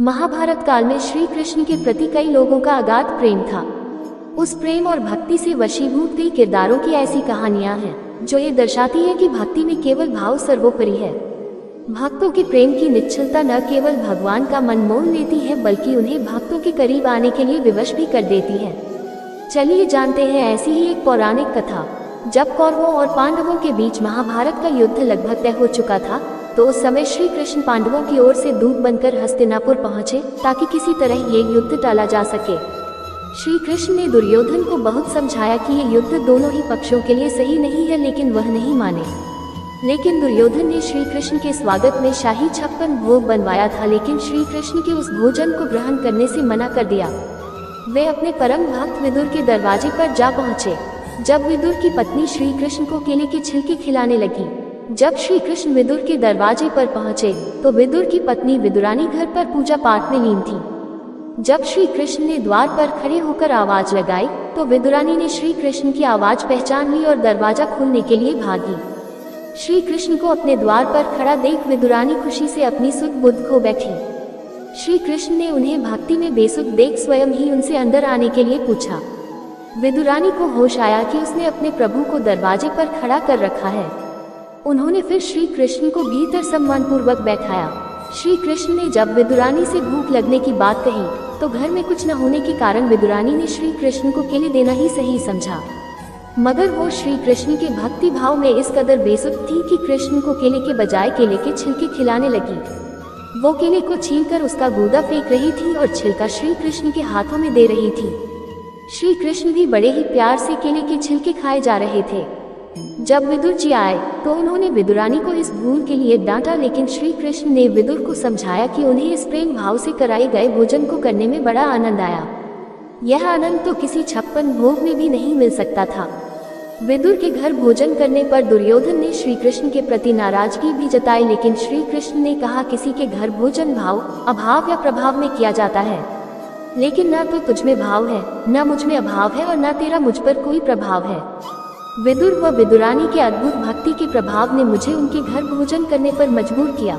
महाभारत काल में श्री कृष्ण के प्रति कई लोगों का अगाध प्रेम था। उस प्रेम और भक्ति से वशीभूत कई किरदारों की ऐसी कहानियां हैं जो ये दर्शाती है कि भक्ति में केवल भाव सर्वोपरि है। भक्तों के प्रेम की निश्चलता न केवल भगवान का मन मोह लेती है बल्कि उन्हें भक्तों के करीब आने के लिए विवश भी कर देती है। चलिए जानते हैं ऐसी ही एक पौराणिक कथा। जब कौरवों और पांडवों के बीच महाभारत का युद्ध लगभग तय हो चुका था तो उस समय श्री कृष्ण पांडवों की ओर से दूत बनकर हस्तिनापुर पहुंचे ताकि किसी तरह ये युद्ध टाला जा सके। श्री कृष्ण ने दुर्योधन को बहुत समझाया कि ये युद्ध दोनों ही पक्षों के लिए सही नहीं है, लेकिन वह नहीं माने। लेकिन दुर्योधन ने श्री कृष्ण के स्वागत में शाही 56 भोग बनवाया था, लेकिन श्री कृष्ण के उस भोजन को ग्रहण करने से मना कर दिया। वे अपने परम भक्त विदुर के दरवाजे पर जा पहुंचे। जब विदुर की पत्नी श्री कृष्ण को केले के छिलके खिलाने लगी। जब श्री कृष्ण विदुर के दरवाजे पर पहुंचे तो विदुर की पत्नी विदुरानी घर पर पूजा पाठ में लीन थी। जब श्री कृष्ण ने द्वार पर खड़े होकर आवाज लगाई तो विदुरानी ने श्री कृष्ण की आवाज पहचान ली और दरवाजा खोलने के लिए भागी। श्री कृष्ण को अपने द्वार पर खड़ा देख विदुरानी खुशी से अपनी सुध बुद्ध खो बैठी। श्री कृष्ण ने उन्हें भक्ति में बेसुध देख स्वयं ही उनसे अंदर आने के लिए पूछा। विदुरानी को होश आया कि उसने अपने प्रभु को दरवाजे पर खड़ा कर रखा है। उन्होंने फिर श्री कृष्ण को भीतर सम्मानपूर्वक बैठाया। श्री कृष्ण ने जब विदुरानी से भूख लगने की बात कही तो घर में कुछ न होने के कारण विदुरानी ने श्री कृष्ण को केले देना ही सही समझा, मगर वो श्री कृष्ण के भक्ति भाव में इस कदर बेसुध थी कि कृष्ण को केले के बजाय केले के छिलके खिलाने लगी। वो केले को छीलकर उसका गूदा फेंक रही थी और छिलका श्री कृष्ण के हाथों में दे रही थी। श्री कृष्ण भी बड़े ही प्यार से केले के छिलके खाए जा रहे थे। जब विदुर जी आए तो उन्होंने विदुरानी को इस भूल के लिए डांटा, लेकिन श्री कृष्ण ने विदुर को समझाया कि उन्हें इस प्रेम भाव से कराए गए भोजन को करने में बड़ा आनंद आया। यह आनंद तो किसी 56 भोग में भी नहीं मिल सकता था। विदुर के घर भोजन करने पर दुर्योधन ने श्री कृष्ण के प्रति नाराजगी भी जताई, लेकिन श्री कृष्ण ने कहा किसी के घर भोजन भाव, अभाव या प्रभाव में किया जाता है, लेकिन न तो तुझ में भाव है, न मुझ में अभाव है और न तेरा मुझ पर कोई प्रभाव है। विदुर व विदुरानी के अद्भुत भक्ति के प्रभाव ने मुझे उनके घर भोजन करने पर मजबूर किया।